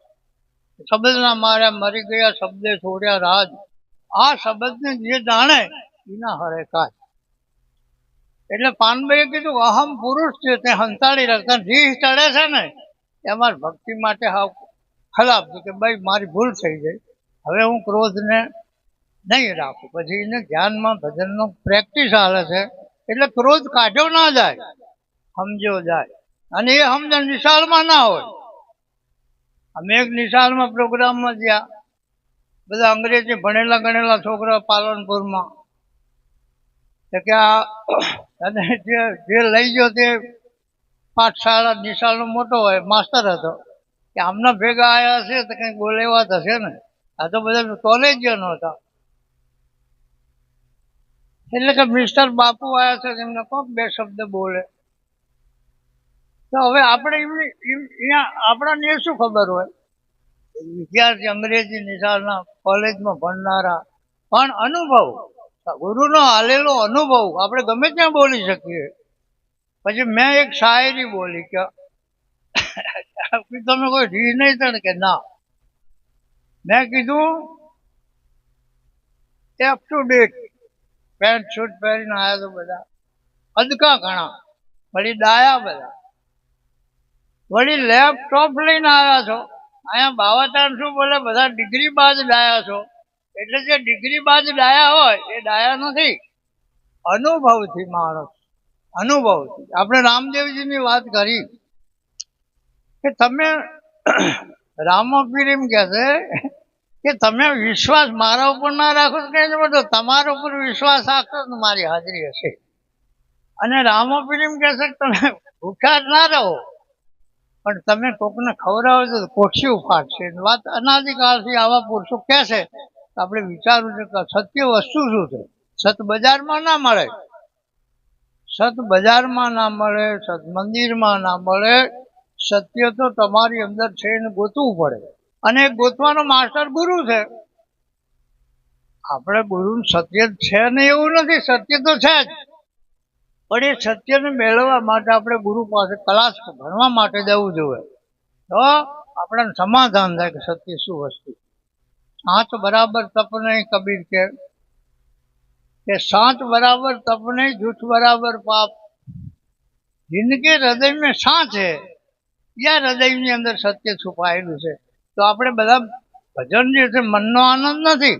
શબ્દના માર્યા મરી ગયા, શબ્દે છોડ્યા રાજ. આ શબ્દને જે જાણે એના હરે કાજ. એટલે પાનભાઈએ કીધું અહમ પુરુષ છે તે હંતાડી રાખતા રીહ ચડે છે ને એમાં ભક્તિ માટે હાવ ખરાબ છે કે ભાઈ મારી ભૂલ થઈ ગઈ, હવે હું ક્રોધને નહીં રાખું. પછી એને ધ્યાનમાં ભજનનો પ્રેક્ટિસ હાલે છે એટલે ક્રોધ કાઢ્યો ના જાય, સમજ્યો જાય. અને એ સમજણ નિશાળમાં ના હોય. અમે એક નિશાળમાં પ્રોગ્રામમાં ગયા, બધા અંગ્રેજી ભણેલા ગણેલા છોકરા પાલનપુરમાં. તો કે અને જે લઈ ગયો તે પાઠશાળા નિશાળનો મોટો હોય માસ્ટર હતો, કે આમના ભેગા આવ્યા છે તો કંઈક બોલે એવા થશે ને. આ તો બધા કોલેજિયનો હતા. એટલે કે મિસ્ટર બાપુ આવ્યા છે એમને કોક 2 શબ્દ બોલે. તો હવે આપણે અહીંયા આપણાને શું ખબર હોય? વિદ્યાર્થી અંગ્રેજી નિશાળના કોલેજમાં ભણનારા, પણ અનુભવ, ગુરુનો હાલેલો અનુભવ આપણે ગમે ત્યાં બોલી શકીએ. પછી મેં એક શાયરી બોલી કે તમે કોઈ રી નહીં થાય કે ના. મેં કીધું up to date pant shoot પહેરીને આવ્યા તો બધા અદકા ઘણા, વળી ડાયા બધા, વળી લેપટોપ લઈને આવ્યા છો. અહીંયા બાવાચાર શું બોલે, બધા ડિગ્રી બાદ ડાયા છો. એટલે જે ડિગ્રી બાદ ડાયા હોય એ ડાયા નથી, અનુભવથી માણસ, અનુભવથી. આપણે રામદેવજીની વાત કરી કે તમે રામપીર એમ કહે છે કે તમે વિશ્વાસ મારા ઉપર ના રાખો તો કઈ બધો તમારા ઉપર વિશ્વાસ રાખશો તો મારી હાજરી હશે. અને રામપીર એમ કહે છે કે તમે ભૂખ્યા ના રહો પણ તમે કોકને ખવડાવો છો તો કોઠિયું ફાટશે. વાત અનાદિકાળથી આવા પુરુષો કહે છે. આપણે વિચારવું છે કે સત્ય વસ્તુ શું છે. સત બજારમાં ના મળે, સત બજારમાં ના મળે, સત મંદિરમાં ના મળે. સત્ય તો તમારી અંદર છે એને ગોતવું પડે, અને ગોતવાનો માસ્ટર ગુરુ છે. આપણે ગુરુ સત્ય છે ને એવું નથી, સત્ય તો છે જ, પણ એ સત્યને મેળવવા માટે આપણે ગુરુ પાસે ક્લાસ ભણવા માટે જવું જોઈએ. તો આપણને સમાધાન થાય કે સત્ય શું વસ્તુ. સાચ બરાબર તપ નહીં, કબીર કે સાચ બરાબર તપ નહીં, झूठ बराबर पाप. जिनके हृदय में साच है या હૃદયની અંદર સત્ય છુપાયેલું છે. તો આપણે બધા ભજન જે છે મનનો આનંદ નથી,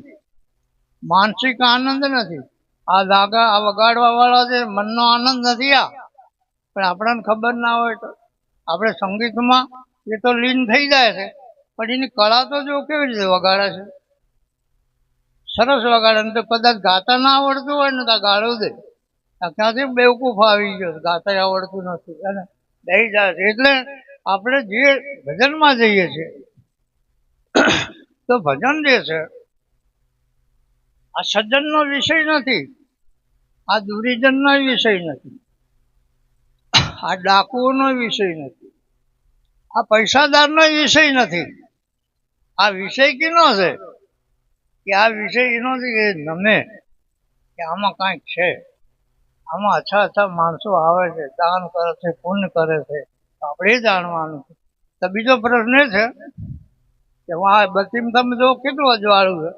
માનસિક આનંદ નથી. આ ધાગા આ વગાડવા વાળા છે મનનો આનંદ નથી. આ પણ આપણને ખબર ના હોય તો આપણે સંગીતમાં એ તો લીન થઈ જાય છે, પણ એની કળા તો જો કેવી રીતે વગાડે છે, સરસ વગાડે. ને તો કદાચ ગાતા ના આવડતું હોય ને તો ગાળું દે, આ ક્યાંથી બેવકૂફ આવી ગયો છે, ગાતા આવડતું નથી અને દઈ જાય છે. એટલે આપણે જે ભજનમાં જઈએ છીએ તો ભજન જે છે આ સજ્જનનો વિષય નથી, આ દુરીજનનો વિષય નથી, આ ડાકુઓનો વિષય નથી, આ પૈસાદારનો વિષય નથી. આ વિષય કેનો છે કે આ વિષય એનો છે કે નમે કે આમાં કાંઈક છે, આમાં અચ્છા અચ્છા માણસો આવે છે, દાન કરે છે, પુણ્ય કરે છે, તો આપણે એ જાણવાનું છે. તો બીજો પ્રશ્ન એ છે કે આ બત્તીમાં તમે જો કેટલું અજવાળું છે,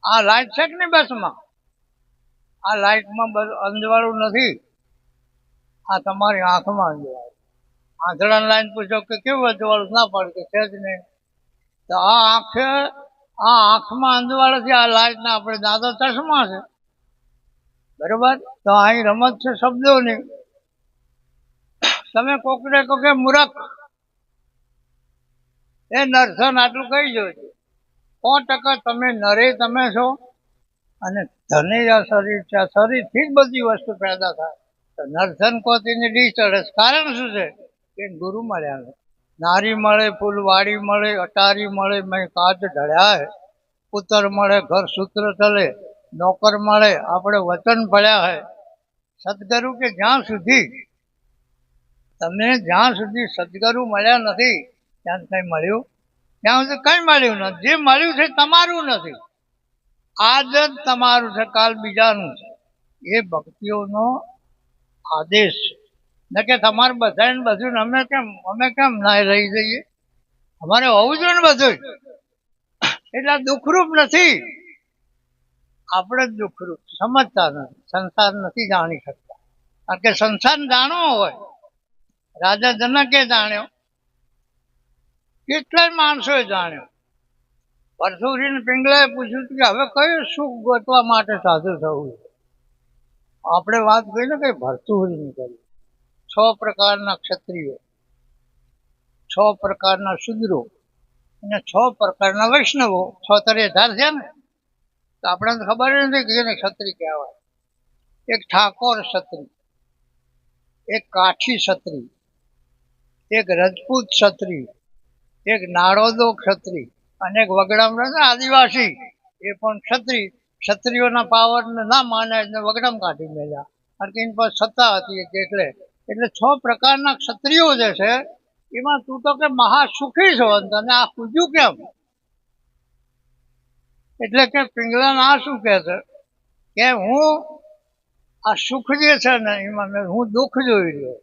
આ લાઈટ છે કે નહીં બસમાં, આ લાઈટમાં અંજવાળું નથી, આ તમારી આંખમાં અંજવાળું. આંધળાને લાઈન પૂછો કે કેવું અંજવાળું, ના પડે કે છે જ નહીં. તો આ આંખમાં અંજવાળે છે, આ લાઈટના આપણે દાદા ચશ્મા છે, બરોબર. તો અહીં રમત છે શબ્દોની. તમે કોકને કહો કે મૂર્ખ, એ નરસન આટલું કહી જોજો, 100% તમે નરે તમે છો અને ધને આ શરીર છે, આ શરીરથી જ બધી વસ્તુ પેદા થાય. તો નરસન કોતીની ડી ચડે, કારણ શું છે કે ગુરુ મળ્યા ને, નારી મળે, ફૂલવાડી મળે, અટારી મળે, મેં કાચ ઢળ્યા હે, પુત્ર મળે, ઘર સૂત્ર ચલે, નોકર મળે, આપણે વચન પડ્યા હે. સદગુરુ કે જ્યાં સુધી સદગુરુ મળ્યા નથી ત્યાં કઈ મળ્યું, ત્યાં સુધી કઈ મળ્યું નથી. જે મળ્યું છે તમારું નથી, આજ જ તમારું છે, કાલ બીજાનું છે. એ ભક્તિઓનો આદેશ ને કે તમારે બધાને બધું અમે કેમ ના રહી જઈએ, અમારે હોવું જોઈએ ને બધું. એટલે દુઃખરૂપ નથી, આપણે જ દુઃખરૂપ સમજતા નથી, સંસાર નથી જાણી શકતા. કારણ કે સંસાર જાણવો હોય, રાજા જનકે જાણ્યો, કેટલાય માણસોએ જાણ્યો. પરશુરીને પિંગલાએ પૂછ્યું કે હવે કયું સુખ ગોતવા માટે સાધુ થવું. આપણે વાત કરી ને કઈ ભરતુહરીની કરી. 6 પ્રકારના ક્ષત્રિયો, 6 પ્રકારના શુદ્રો અને 6 પ્રકારના વૈષ્ણવો, 6 તરે 18 છે ને. તો આપણને ખબર નથી કે એને ક્ષત્રિય કહેવાય. એક ઠાકોર ક્ષત્રિય, એક કાઠી ક્ષત્રિય, એક રજપૂત ક્ષત્રિય, એક નાળોદો ક્ષત્રિય અને એક વગડામ આદિવાસી, એ પણ ક્ષત્રિય. ક્ષત્રિયોના પાવરને ના માને એટલે વગડામ કાઢી મેળ્યા, કારણ કે એની પાસે સત્તા હતી એટલે. એટલે 6 પ્રકારના ક્ષત્રિયો જે છે એમાં તું તો કે મહાસુખી છો, તને આ પૂજ્યું કેમ? એટલે કે પિંગલા આ શું કે છે કે હું આ સુખ જે છે ને એમાં હું દુઃખ જોઈ રહ્યો.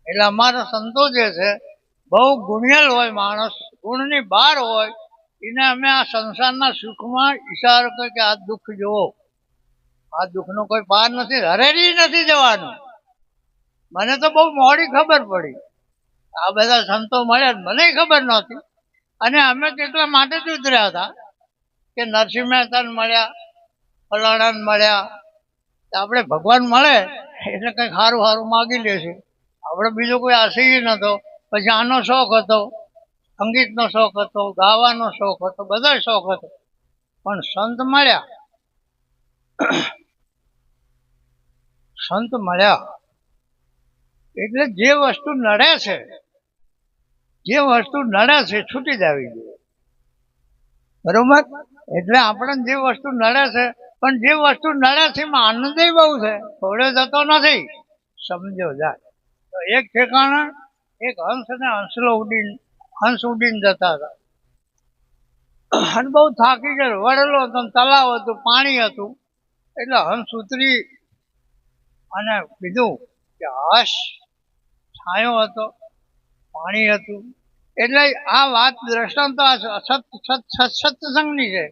એટલે અમારા સંતો જે છે બહુ ગુણિયલ હોય માણસ, ગુણની બહાર હોય, એને અમે આ સંસારના સુખમાં ઈશારો કર્યો કે આ દુઃખ જુઓ, આ દુઃખનો કોઈ પાર નથી, હરેરી નથી જવાનું. મને તો બહુ મોડી ખબર પડી, આ બધા સંતો મળ્યા મને ખબર નહોતી. અને અમે કેટલા માટે જ ઉતર્યા હતા કે નરસિંહ મહેતાને મળ્યા, ફલાણાને મળ્યા, આપણે ભગવાન મળે એટલે કંઈક સારું સારું માગી લેશું. આપણે બીજો કોઈ આશય નહોતો. પછી આનો શોખ હતો, સંગીતનો શોખ હતો, ગાવાનો શોખ હતો, બધો શોખ હતો. પણ સંત મળ્યા એટલે જે વસ્તુ નડે છે છૂટી જવી જોઈએ, બરોબર. એટલે આપણે જે વસ્તુ નડે છે, પણ જે વસ્તુ નડે છે એમાં આનંદ બહુ છે, થોડે જતો નથી, સમજો જાય. તો એક ઠેકાણે એક હંસ ને હંસ ઉડીને જતા હતા અને બહુ થાકી ગયો, વડેલો હતો, તલાવ હતું, પાણી હતું. એટલે હંસ ઉતરી અને કીધું કે હશ, છાંયો હતો, પાણી હતું. એટલે આ વાત દ્રષ્ટાંત સત્સંગની છે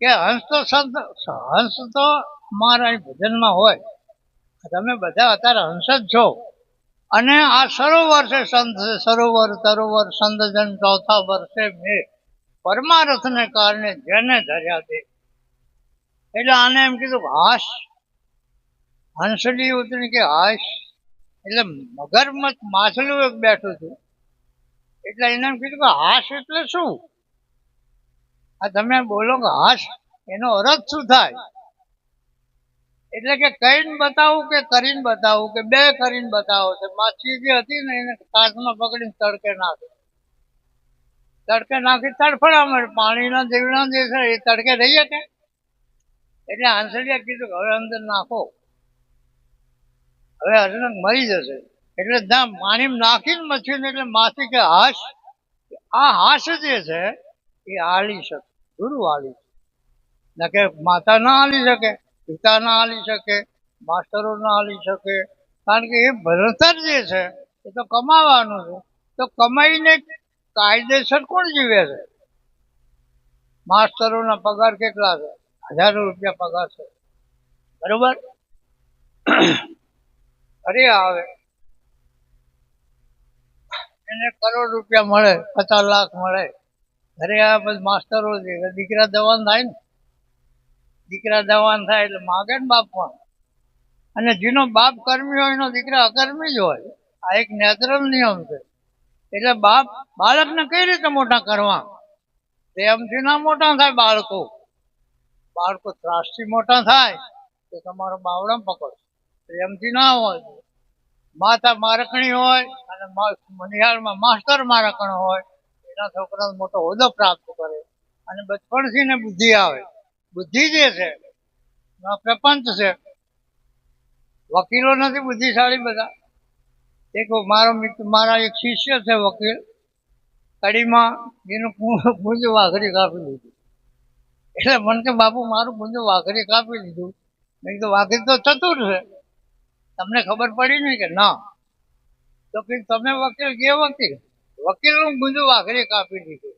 કે હંસ તો અમારા ભજનમાં હોય, તમે બધા અત્યારે હંસ જ છો. અને આ સરોવર છે, સંત સરોવર તરોવર સંતજન ચોથા વર્ષે મેં પરમારથને કારણે જેને ધર્યા તે. એટલે આને એમ કીધું હાશ, હંસલી ઉતરી કે હાશ. એટલે મગરમચ્છ માછલું એક બેઠું હતું, એટલે એને એમ કીધું કે હાશ એટલે શું? આ તમે બોલો કે હાશ, એનો અર્થ શું થાય? એટલે કે કઈને બતાવું કે કરીને બતાવું કે બે કરીને બતાવો છે. માછી જે હતી ને એને કાચમાં પકડીને તડકે નાખી, તડકે નાખી તડફડા મળે. પાણીના જીવડા જે છે એ તડકે રહી શકે? એટલે આંસળિયા કીધું કે હવે અંદર નાખો, હવે અર્જુન મરી જશે. એટલે ત્યાં પાણીમાં નાખીને મચ્છીને એટલે માછી કે હાશ, આ હાશ જે છે એ હાલી શકે, ગુરુ હાલી શકે. ન કે માતા ના હાલી શકે, પિતા ના હાલી શકે, માસ્ટરો ના હાલી શકે. કારણ કે એ ભણતર જે છે એ તો કમાવાનું છે. તો કમાઈને કાયદેસર કોણ જીવે છે? માસ્ટરોના પગાર કેટલા છે? હજારો રૂપિયા પગાર છે, બરોબર. અરે આવે એને કરોડ રૂપિયા મળે, 50 લાખ મળે. ઘરે આ પછી માસ્ટરો છે, દીકરા જવાન થાય ને, દીકરા જવાન થાય એટલે માગે ને બાપ પણ. અને જેનો બાપ કર્મી હોય એનો દીકરા અકર્મી જ હોય. આ એક નેચરલ નિયમ છે. એટલે બાપ બાળકને કઈ રીતે મોટા કરવા? પ્રેમથી ના મોટા થાય બાળકો. બાળકો ત્રાસથી મોટા થાય તો તમારો બાવડા પકડ, પ્રેમથી ના હોય. માતા મારકણી હોય અને નિહાળમાં માસ્ટર મારકણ હોય, એના છોકરાનો મોટો હોદ્દો પ્રાપ્ત કરે. અને બચપણથી ને બુદ્ધિ આવે. બુદ્ધિ જે છે પ્રપંચ છે. વકીલો નથી બુદ્ધિશાળી બધા? એક મારો મિત્ર, મારા એક શિષ્ય છે વકીલ, કડીમાં એનું પૂંજું વાઘરી કાપી લીધું. એટલે મને કે બાપુ મારું પૂંજું વાઘરી કાપી લીધું. મેં કીધું વાઘરી તો ચતુર છે, તમને ખબર પડી ને કે ના? તો કે તમે વકીલ કે વકીલ, વકીલનું પૂંજું વાઘરી કાપી દીધું.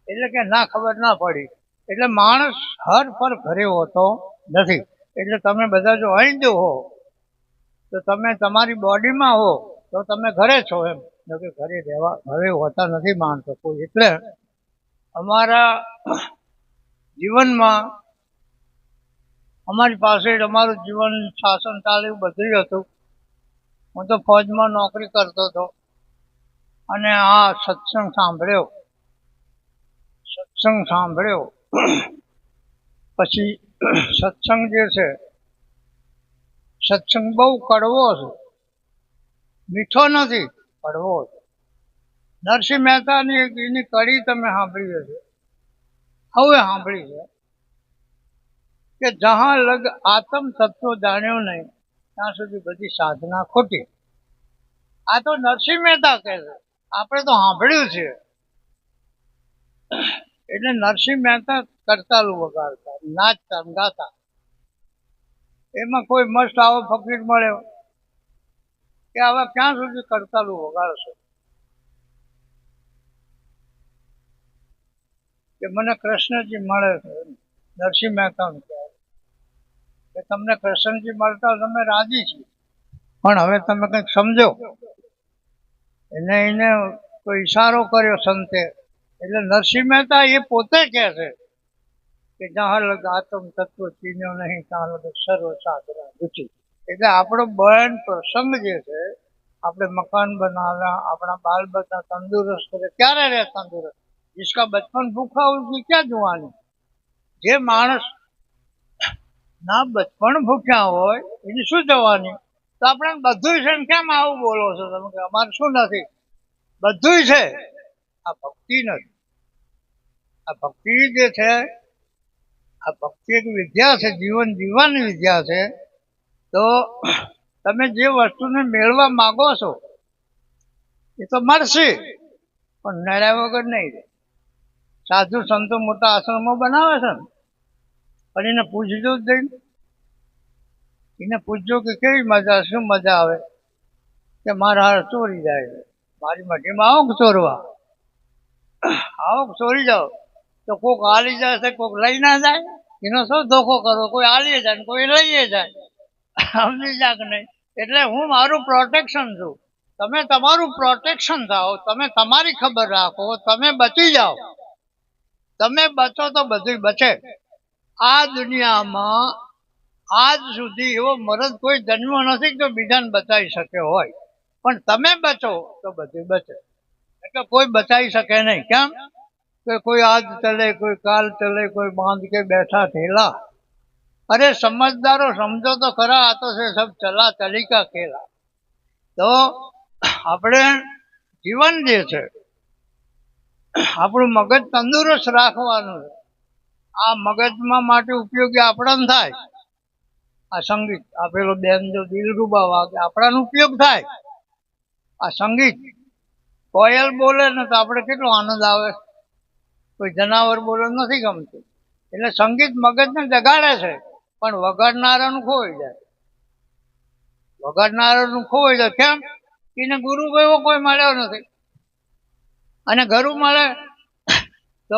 એટલે કે ના, ખબર ના પડી. એટલે માણસ હર પર ઘરે હોતો નથી. એટલે તમે બધા જો અહીં જો હો તો તમે તમારી બોડીમાં હો તો તમે ઘરે છો એમ. કે ઘરે રહેવા ઘરે હોતા નથી માણસો કોઈ. એટલે અમારા જીવનમાં અમારી પાસે જ અમારું જીવન શાસન ચાલ્યું, બધું હતું. હું તો ફોજમાં નોકરી કરતો હતો અને આ સત્સંગ સાંભળ્યો. સત્સંગ સાંભળ્યો પછી સત્સંગ જે છે, સત્સંગ બહુ કડવો છે, મીઠો નથી, કડવો છે. નરસિંહ મહેતાની એની કડી તમે સાંભળી હશે, હવે સાંભળી છે કે જહાં લગ આત્મ તત્વ જાણ્યો નહીં ત્યાં સુધી બધી સાધના ખોટી. આ તો નરસિંહ મહેતા કહે છે, આપણે તો સાંભળ્યું છે. એટલે નરસિંહ મહેતા કરતાલું વગાડતા, નાચતા, ગાતા. એમાં કોઈ મસ્ત આવો ફકીર મળ્યો કે હવે ક્યાં સુધી કરતાલું વગાડશો? કે મને કૃષ્ણજી મળે છે. નરસિંહ મહેતાનું કહે કે તમને કૃષ્ણજી મળતા તમે રાજી છીએ, પણ હવે તમે કંઈક સમજો. એને કોઈ ઈશારો કર્યો સંતે. એટલે નરસિંહ મહેતા એ પોતે કહે છે કે જહાં લગ આત્મ તત્વ ચીન્યો નહીં ત્યાં લગ સર્વ સાધના રૂચિ. એટલે આપણો બળ પ્રસંગ જે છે, આપણે મકાન બનાવ્યા, આપણા બાલ બચ્ચા તંદુરસ્ત કરે, ક્યારે રહે તંદુરસ્ત? जिसका बचपन भूखा उसकी क्या जुआनी? જે માણસ ના બચપન ભૂખ્યા હોય એની શું જવાની? તો આપણે બધું છે ને કેમ આવું બોલો છો તમે કે અમારે શું નથી? બધું છે, આ ભક્તિ નથી. આ ભક્તિ જે છે, આ ભક્તિ એક વિદ્યા છે, જીવન જીવવાની વિદ્યા છે. તો તમે જે વસ્તુને મેળવા માંગો છો એ તો મળશે, પણ નડ્યા વગર નહીં. સાધુ સંતો મોટા આશ્રમો બનાવે છે ને, પણ એને પૂછજો જ જઈને, એને પૂછજો કે કેવી મજા, શું મજા આવે? કે મારા હાર ચોરી જાય છે, મારી મઢીમાં આવો કે ચોરવા, આવો કે ચોરી જાઓ. તો કોક હાલી જાય છે, કોક લઈ ના જાય. એનો શું ધોખો કરવો? કોઈ હાલીએ જાય ને કોઈ લઈએ જાય. સમજી જા કે નહીં? એટલે હું મારું પ્રોટેક્શન છું, તમે તમારું પ્રોટેક્શન થાઓ, તમે તમારી ખબર રાખો, તમે બચી જાઓ. તમે બચો તો બધું બચે. આ દુનિયામાં આજ સુધી એવો મરદ કોઈ જન્મ નથી તો બીજાને બચાવી શકે હોય, પણ તમે બચો તો બધું બચે. કે કોઈ બચાવી શકે નહીં. કેમ કે કોઈ આજ ચલે, કોઈ કાલ ચલે, કોઈ બાંધ કે બેઠા ઠેલા. અરે સમજદારો સમજો તો ખરા, આ તો છે સબ ચલા ચલી કા ખેલા. તો આપણે જીવન જે છે આપણું મગજ તંદુરસ્ત રાખવાનું છે. આ મગજમાં માટે ઉપયોગી આપણને થાય આ સંગીત. આ પેલો બેન જો દિલરૂબા વાગે આપણાનો ઉપયોગ થાય આ સંગીત. કોયલ બોલે ને તો આપણે કેટલો આનંદ આવે, કોઈ જનાવર બોલે નથી ગમતું. એટલે સંગીત મગજને જગાડે છે, પણ વગાડનારાનું ખોવાઈ જાય. વગાડનારાનું ખોવાઈ જાય. કેમ? એને ગુરુ એવો કોઈ મળ્યો નથી. અને ગુરુ મળે તો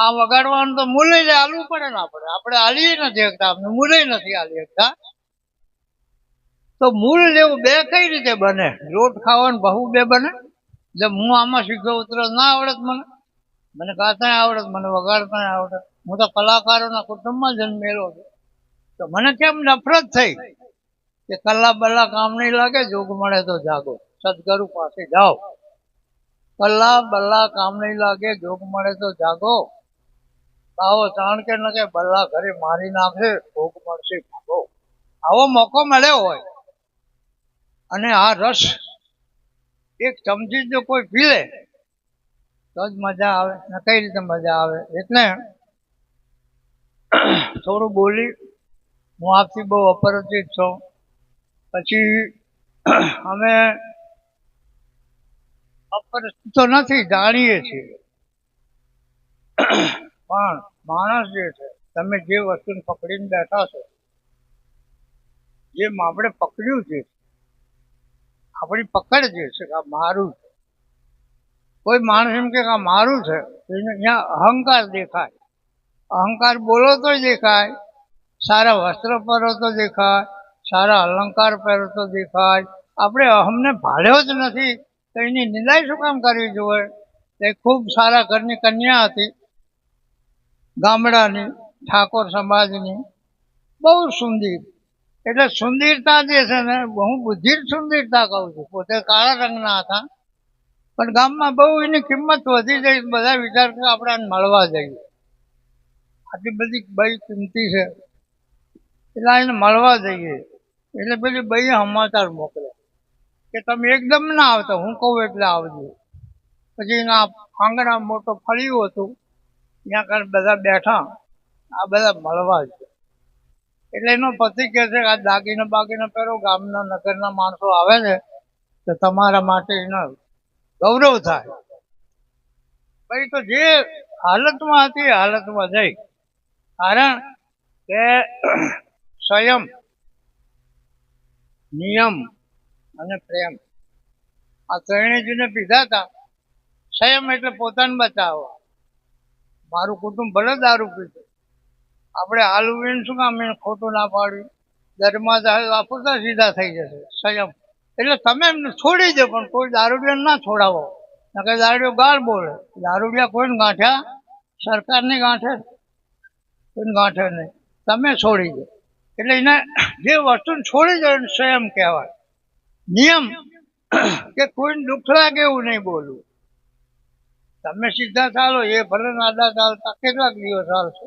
આ વગાડવાનું તો મૂલ્ય જ આલવું પડે ને. આપણે આલીએ નથી શકતા, આપણે મૂલ્ય નથી આલી શકતા. તો મૂળ લેવું બે કઈ રીતે બને? લોટ ખાવાનું બહુ બે બને. એટલે હું આમાં શીખો ઉતરો ના આવડત, મને ગાતા આવડત, મને વગાડતા આવડત. હું તો કલાકારોના કુટુંબમાં જન્મેલો છું. તો મને કેમ નફરત થઈ કે કલ્લા બલ્લા કામ નહીં લાગે, જોગ મળે તો જાગો, સદગુરુ પાસે જાઓ. કલ્લા બલ્લા કામ નહીં લાગે, જોગ મળે તો જાગો. આવો ચાણકે ન કે બલ્લા ઘરે મારી નાખે, ભોગ મળશે ભાગો. આવો મોકો મળ્યો હોય અને આ રસ એક ચમચી જો કોઈ પી લે તો જ મજા આવે. ને કઈ રીતે મજા આવે? એટલે થોડું બોલી, હું આપથી બહુ અપરિચિત છું. પછી અમે અપરિચિત તો નથી, જાણીએ છીએ. પણ માણસ જે છે, તમે જે વસ્તુને પકડીને બેઠા છો, જેમ આપણે પકડ્યું છે, આપણી પકડ જે છે આ મારું છે. કોઈ માણસ એમ કે આ મારું છે, એને અહીંયા અહંકાર દેખાય. અહંકાર બોલો તો દેખાય, સારા વસ્ત્ર પહેરો તો દેખાય, સારા અલંકાર પહેરો તો દેખાય. આપણે અહમને ભાળ્યો જ નથી તો એની નિંદાઈ શું કામ કરવી જોઈએ? એ ખૂબ સારા ઘરની કન્યા હતી, ગામડાની, ઠાકોર સમાજની, બહુ સુંદર. એટલે સુંદરતા જે છે ને, હું બુદ્ધિ જ સુંદરતા કહું છું. પોતે કાળા રંગના હતા, પણ ગામમાં બહુ એની કિંમત વધી ગઈ. બધા વિચાર કે આપણે આને મળવા જઈએ, આટલી બધી બઈ કિંમતી છે એટલે એને મળવા જઈએ. એટલે પેલી બઈએ સમાચાર મોકલે કે તમે એકદમ ના આવતા, હું કહું એટલે આવજો. પછી એના આંગણા મોટો ફળિયું હતું, ત્યાં કારણે બધા બેઠા, આ બધા મળવા જ. એટલે એનો પતિ કહે છે કે આ દાગીના બાગીના પહેરો, ગામના નગરના માણસો આવે છે તો તમારા માટે એનો ગૌરવ થાય. ભાઈ તો જે હાલતમાં હતી હાલતમાં જઈ. કારણ કે સંયમ, નિયમ અને પ્રેમ આ ત્રણેય જેને પીધા હતા. સંયમ એટલે પોતાને બચાવવા. મારું કુટુંબ ભલે દારૂ પીતું, આપણે હાલવું શું કામ એને ખોટું ના પાડ્યું? દરમાં જાય વાપરતા સીધા થઈ જશે. સંયમ એટલે તમે એમને છોડી દો, પણ કોઈ દારૂડિયાને ના છોડાવો. નકર દારૂડિયો ગાળ બોલે. દારૂડિયા કોઈને ગાંઠ્યા? સરકારની ગાંઠે, કોઈને ગાંઠે નહીં. તમે છોડી દો. એટલે એને જે વસ્તુને છોડી દો એને સંયમ કહેવાય. નિયમ કે કોઈને દુઃખ લાગે એવું નહીં બોલવું. તમે સીધા ચાલો, એ ભલે નાદા ચાલતા કેટલાક દિવસ ચાલશે,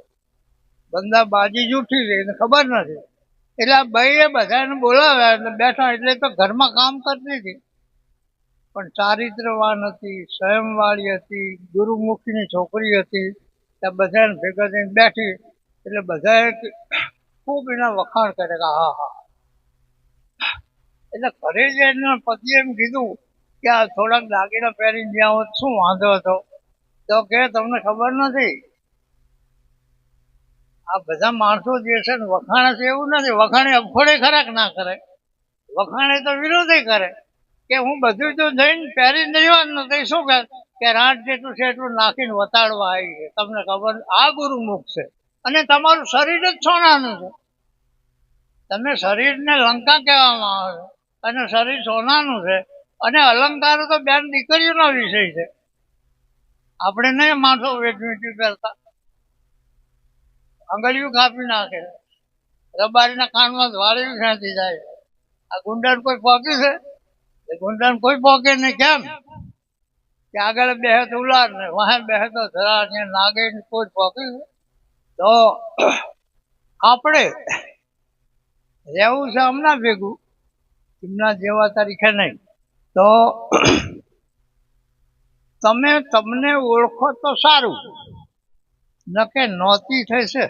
બંદા બાજી જૂઠી છે એને ખબર નથી. એટલે આ ભાઈએ બધાને બોલાવ્યા એટલે બેઠા. એટલે તો ઘરમાં કામ કરતી હતી, પણ ચારિત્રવાન હતી, સંયમવાળી હતી, ગુરુમુખીની છોકરી હતી. ત્યાં બધાને ભેગા થઈને બેઠી એટલે બધાએ ખૂબ એના વખાણ કરે કે હા હા. એટલે ઘરે જ એના પતિએ એમ કીધું કે આ થોડાક દાગીના પહેરીને જ્યાં હોત શું વાંધો હતો? તો કે તમને ખબર નથી, આ બધા માણસો જે છે ને વખાણે છે એવું નથી. વખાણે અફોડે ખરાક ના કરે, વખાણે તો વિરોધે કરે કે હું બધું તો જઈને પહેરીને જવાનું નથી. શું કે રાત જેટલું છે એટલું નાખીને વતાડવા આવી છે. તમને ખબર? આ ગુરુમુખ છે. અને તમારું શરીર જ સોનાનું છે. તમે શરીરને લંકા કહેવામાં આવે છે અને શરીર સોનાનું છે. અને અલંકારો તો બેન દીકરીઓનો વિષય છે. આપણે નહીં માણસો વેચવીચી કરતા, આંગળીઓ કાપી નાખે, રબારીના કાનમાં વાળીઓ ખેંચી જાય. આ ગુંડાને કોઈ પોક્યું છે? એ ગુંડાને કોઈ પોકે નહીં. કેમ? કે આગળ બેહે તો ઉલાર ને વાહે બેહે તો ધરા ને નાગે ને કોઈ પકડી તો આપણે રહેવું છે હમણાં ભેગું એમના જેવા તરીકે નહીં તો તમે તમને ઓળખો તો સારું નકે નોતી થઈ છે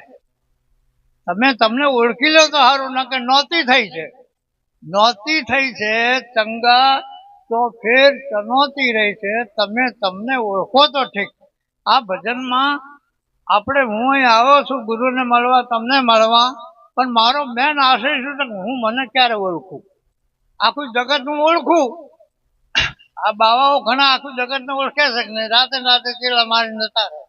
તમે તમને ઓળખી લો તો સારું નકે નોતી થઈ છે નોતી થઈ છે ચંગા તો ફેર ચનોતી રહી છે તમે તમને ઓળખો તો ઠીક આ ભજનમાં આપણે હું અહીં આવ્યો છું ગુરુને મળવા તમને મળવા પણ મારો મેન આશય શું છે કે હું મને ક્યારે ઓળખું આખું જગત હું ઓળખું આ બાવાઓ ઘણા આખું જગત ને ઓળખે છે કે નહીં રાતે રાતે ચેલા મારી જતા રહે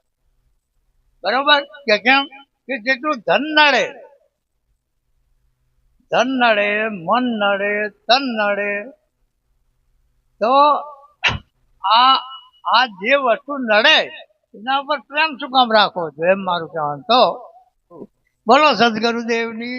બરોબર કે કેમ કે જેટલું ધન નડે મન નડે તન નડે તો આ જે વસ્તુ નડે એના ઉપર પ્રેમ શું કામ રાખવો જોઈએ એમ મારું કહેવાનું તો બોલો સદગુરુદેવની